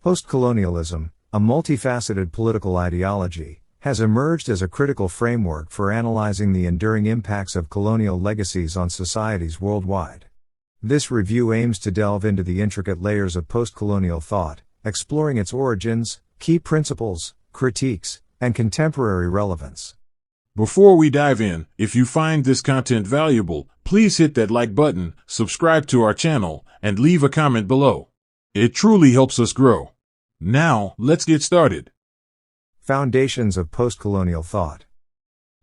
Postcolonialism, a multifaceted political ideology, has emerged as a critical framework for analyzing the enduring impacts of colonial legacies on societies worldwide. This review aims to delve into the intricate layers of postcolonial thought, exploring its origins, key principles, critiques, and contemporary relevance. Before we dive in, if you find this content valuable, please hit that like button, subscribe to our channel, and leave a comment below. It truly helps us grow. Now, let's get started. Foundations of postcolonial thought.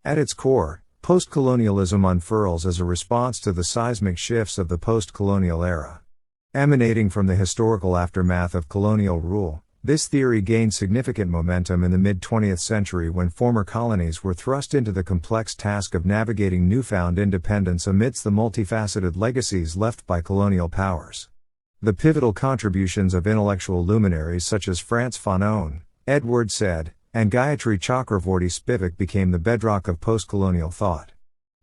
At its core, postcolonialism unfurls as a response to the seismic shifts of the post-colonial era. Emanating from the historical aftermath of colonial rule, this theory gained significant momentum in the mid-20th century when former colonies were thrust into the complex task of navigating newfound independence amidst the multifaceted legacies left by colonial powers. The pivotal contributions of intellectual luminaries such as Frantz Fanon, Edward Said, and Gayatri Chakravorty Spivak became the bedrock of postcolonial thought.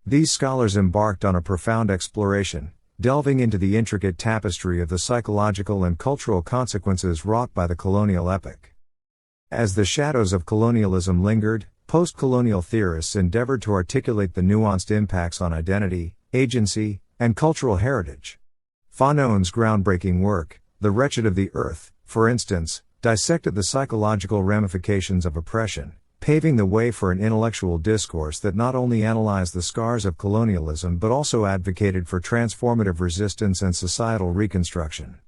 These scholars embarked on a profound exploration, delving into the intricate tapestry of the psychological and cultural consequences wrought by the colonial epoch. As the shadows of colonialism lingered, postcolonial theorists endeavored to articulate the nuanced impacts on identity, agency, and cultural heritage. Fanon's groundbreaking work, The Wretched of the Earth, for instance, dissected the psychological ramifications of oppression, paving the way for an intellectual discourse that not only analyzed the scars of colonialism but also advocated for transformative resistance and societal reconstruction.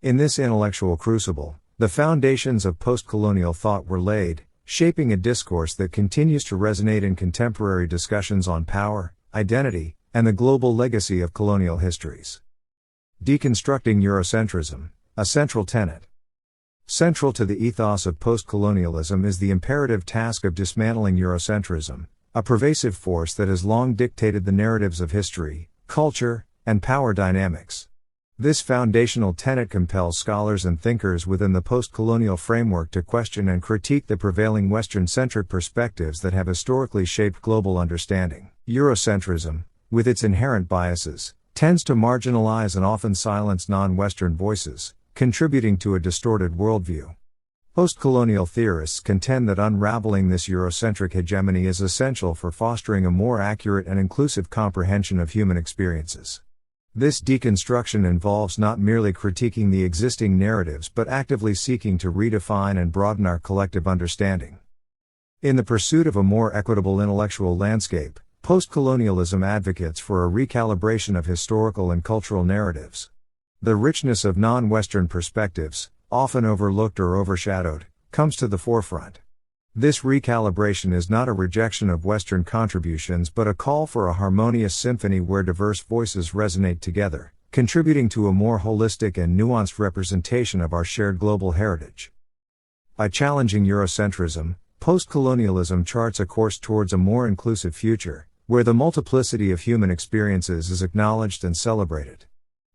In this intellectual crucible, the foundations of postcolonial thought were laid, shaping a discourse that continues to resonate in contemporary discussions on power, identity, and the global legacy of colonial histories. Deconstructing Eurocentrism, a central tenet. Central to the ethos of postcolonialism is the imperative task of dismantling Eurocentrism, a pervasive force that has long dictated the narratives of history, culture, and power dynamics. This foundational tenet compels scholars and thinkers within the postcolonial framework to question and critique the prevailing Western-centric perspectives that have historically shaped global understanding. Eurocentrism, with its inherent biases, tends to marginalize and often silence non-Western voices, contributing to a distorted worldview. Postcolonial theorists contend that unraveling this Eurocentric hegemony is essential for fostering a more accurate and inclusive comprehension of human experiences. This deconstruction involves not merely critiquing the existing narratives but actively seeking to redefine and broaden our collective understanding. In the pursuit of a more equitable intellectual landscape, postcolonialism advocates for a recalibration of historical and cultural narratives. The richness of non-Western perspectives, often overlooked or overshadowed, comes to the forefront. This recalibration is not a rejection of Western contributions but a call for a harmonious symphony where diverse voices resonate together, contributing to a more holistic and nuanced representation of our shared global heritage. By challenging Eurocentrism, postcolonialism charts a course towards a more inclusive future, where the multiplicity of human experiences is acknowledged and celebrated.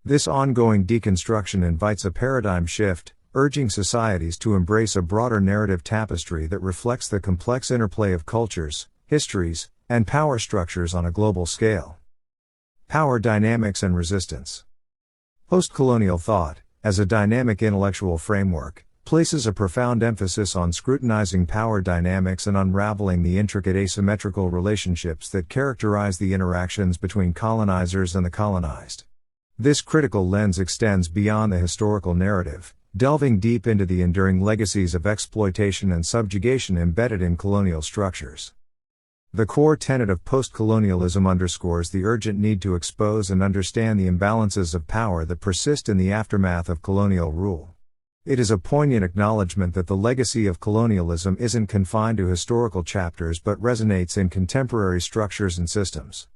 This ongoing deconstruction invites a paradigm shift, urging societies to embrace a broader narrative tapestry that reflects the complex interplay of cultures, histories, and power structures on a global scale. Power dynamics and resistance. Postcolonial thought, as a dynamic intellectual framework, places a profound emphasis on scrutinizing power dynamics and unraveling the intricate asymmetrical relationships that characterize the interactions between colonizers and the colonized. This critical lens extends beyond the historical narrative, delving deep into the enduring legacies of exploitation and subjugation embedded in colonial structures. The core tenet of postcolonialism underscores the urgent need to expose and understand the imbalances of power that persist in the aftermath of colonial rule. It is a poignant acknowledgement that the legacy of colonialism isn't confined to historical chapters but resonates in contemporary structures and systems.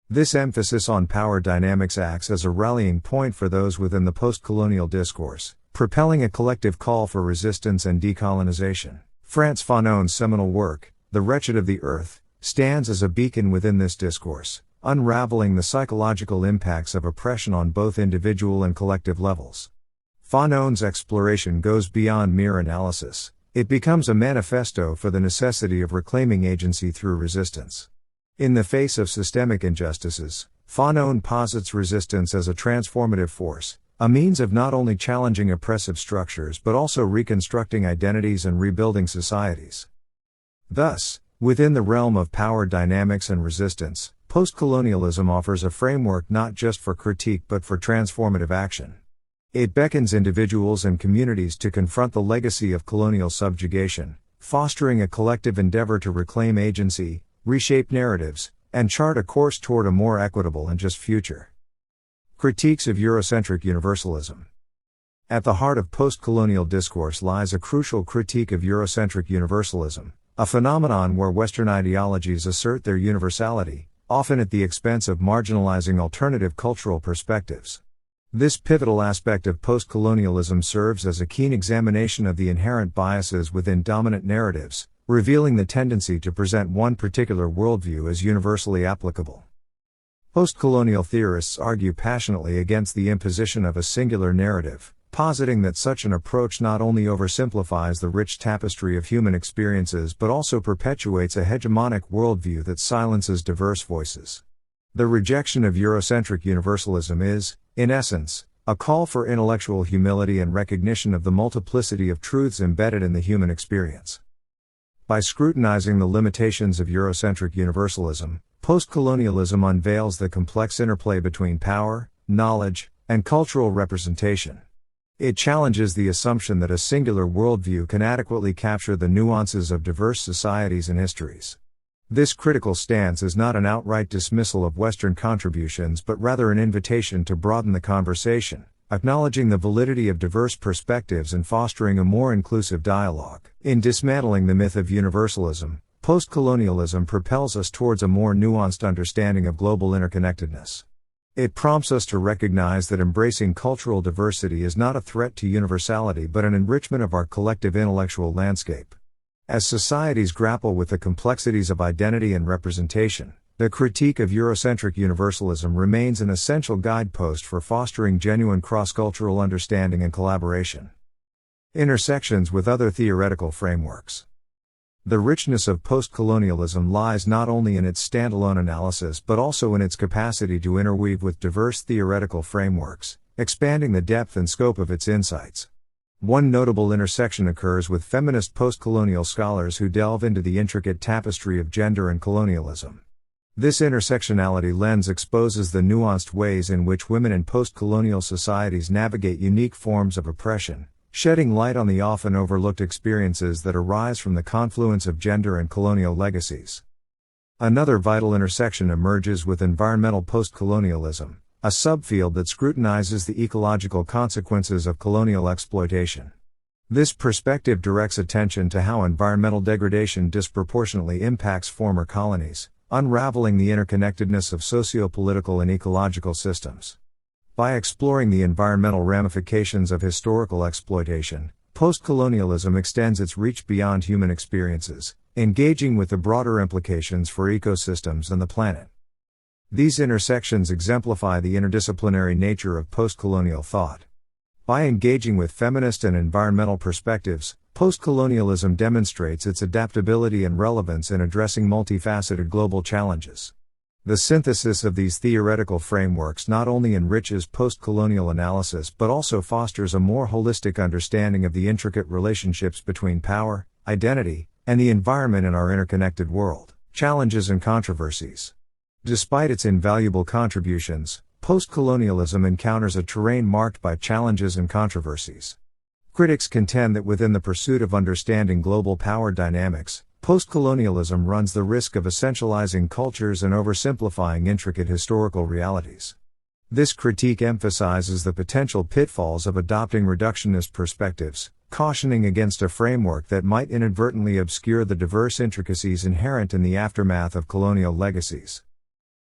This emphasis on power dynamics acts as a rallying point for those within the postcolonial discourse, propelling a collective call for resistance and decolonization. Frantz Fanon's seminal work, The Wretched of the Earth, stands as a beacon within this discourse, unraveling the psychological impacts of oppression on both individual and collective levels. Fanon's exploration goes beyond mere analysis. It becomes a manifesto for the necessity of reclaiming agency through resistance. In the face of systemic injustices, Fanon posits resistance as a transformative force, a means of not only challenging oppressive structures but also reconstructing identities and rebuilding societies. Thus, within the realm of power dynamics and resistance, postcolonialism offers a framework not just for critique but for transformative action. It beckons individuals and communities to confront the legacy of colonial subjugation, fostering a collective endeavor to reclaim agency, reshape narratives, and chart a course toward a more equitable and just future. Critiques of Eurocentric Universalism. At the heart of postcolonial discourse lies a crucial critique of Eurocentric universalism, a phenomenon where Western ideologies assert their universality, often at the expense of marginalizing alternative cultural perspectives. This pivotal aspect of postcolonialism serves as a keen examination of the inherent biases within dominant narratives, revealing the tendency to present one particular worldview as universally applicable. Postcolonial theorists argue passionately against the imposition of a singular narrative, positing that such an approach not only oversimplifies the rich tapestry of human experiences but also perpetuates a hegemonic worldview that silences diverse voices. The rejection of Eurocentric universalism is, in essence, a call for intellectual humility and recognition of the multiplicity of truths embedded in the human experience. By scrutinizing the limitations of Eurocentric universalism, postcolonialism unveils the complex interplay between power, knowledge, and cultural representation. It challenges the assumption that a singular worldview can adequately capture the nuances of diverse societies and histories. This critical stance is not an outright dismissal of Western contributions but rather an invitation to broaden the conversation, acknowledging the validity of diverse perspectives and fostering a more inclusive dialogue. In dismantling the myth of universalism, postcolonialism propels us towards a more nuanced understanding of global interconnectedness. It prompts us to recognize that embracing cultural diversity is not a threat to universality but an enrichment of our collective intellectual landscape. As societies grapple with the complexities of identity and representation, the critique of Eurocentric universalism remains an essential guidepost for fostering genuine cross-cultural understanding and collaboration. Intersections with other theoretical frameworks. The richness of postcolonialism lies not only in its standalone analysis but also in its capacity to interweave with diverse theoretical frameworks, expanding the depth and scope of its insights. One notable intersection occurs with feminist postcolonial scholars who delve into the intricate tapestry of gender and colonialism. This intersectionality lens exposes the nuanced ways in which women in postcolonial societies navigate unique forms of oppression, shedding light on the often overlooked experiences that arise from the confluence of gender and colonial legacies. Another vital intersection emerges with environmental postcolonialism, a subfield that scrutinizes the ecological consequences of colonial exploitation. This perspective directs attention to how environmental degradation disproportionately impacts former colonies, unraveling the interconnectedness of socio-political and ecological systems. By exploring the environmental ramifications of historical exploitation, postcolonialism extends its reach beyond human experiences, engaging with the broader implications for ecosystems and the planet. These intersections exemplify the interdisciplinary nature of postcolonial thought. By engaging with feminist and environmental perspectives, postcolonialism demonstrates its adaptability and relevance in addressing multifaceted global challenges. The synthesis of these theoretical frameworks not only enriches postcolonial analysis but also fosters a more holistic understanding of the intricate relationships between power, identity, and the environment in our interconnected world. Challenges and controversies. Despite its invaluable contributions, postcolonialism encounters a terrain marked by challenges and controversies. Critics contend that within the pursuit of understanding global power dynamics, postcolonialism runs the risk of essentializing cultures and oversimplifying intricate historical realities. This critique emphasizes the potential pitfalls of adopting reductionist perspectives, cautioning against a framework that might inadvertently obscure the diverse intricacies inherent in the aftermath of colonial legacies.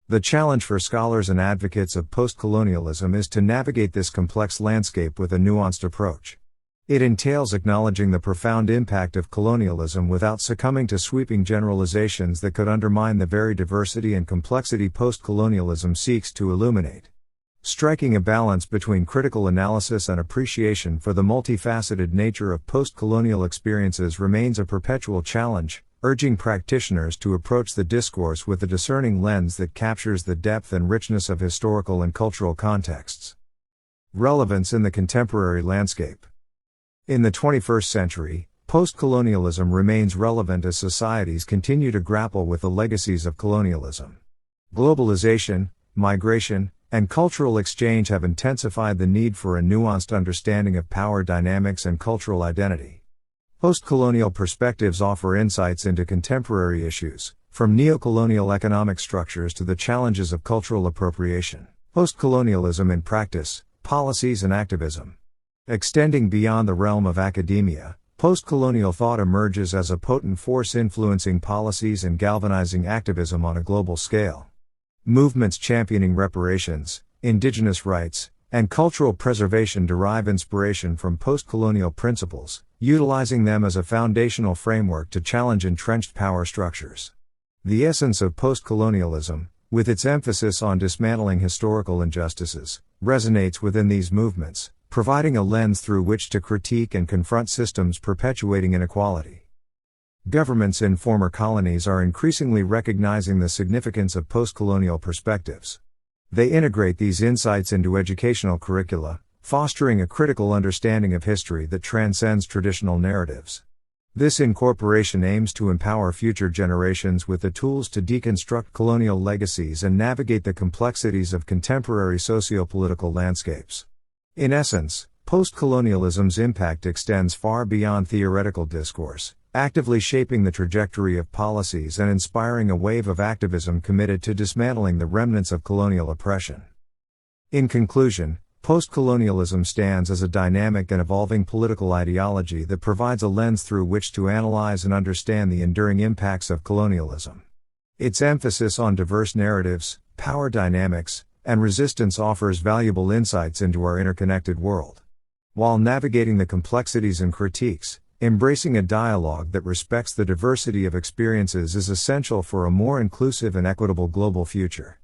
The challenge for scholars and advocates of postcolonialism is to navigate this complex landscape with a nuanced approach. It entails acknowledging the profound impact of colonialism without succumbing to sweeping generalizations that could undermine the very diversity and complexity postcolonialism seeks to illuminate. Striking a balance between critical analysis and appreciation for the multifaceted nature of postcolonial experiences remains a perpetual challenge, urging practitioners to approach the discourse with a discerning lens that captures the depth and richness of historical and cultural contexts. Relevance in the contemporary landscape. In the 21st century, postcolonialism remains relevant as societies continue to grapple with the legacies of colonialism. Globalization, migration, and cultural exchange have intensified the need for a nuanced understanding of power dynamics and cultural identity. Postcolonial perspectives offer insights into contemporary issues, from neocolonial economic structures to the challenges of cultural appropriation. Postcolonialism in practice, policies and activism. Extending beyond the realm of academia, postcolonial thought emerges as a potent force influencing policies and galvanizing activism on a global scale. Movements championing reparations, indigenous rights, and cultural preservation derive inspiration from postcolonial principles, utilizing them as a foundational framework to challenge entrenched power structures. The essence of postcolonialism, with its emphasis on dismantling historical injustices, resonates within these movements, providing a lens through which to critique and confront systems perpetuating inequality. Governments in former colonies are increasingly recognizing the significance of postcolonial perspectives. They integrate these insights into educational curricula, fostering a critical understanding of history that transcends traditional narratives. This incorporation aims to empower future generations with the tools to deconstruct colonial legacies and navigate the complexities of contemporary socio-political landscapes. In essence, postcolonialism's impact extends far beyond theoretical discourse, actively shaping the trajectory of policies and inspiring a wave of activism committed to dismantling the remnants of colonial oppression. In conclusion, postcolonialism stands as a dynamic and evolving political ideology that provides a lens through which to analyze and understand the enduring impacts of colonialism. Its emphasis on diverse narratives, power dynamics, and resistance offers valuable insights into our interconnected world. While navigating the complexities and critiques, embracing a dialogue that respects the diversity of experiences is essential for a more inclusive and equitable global future.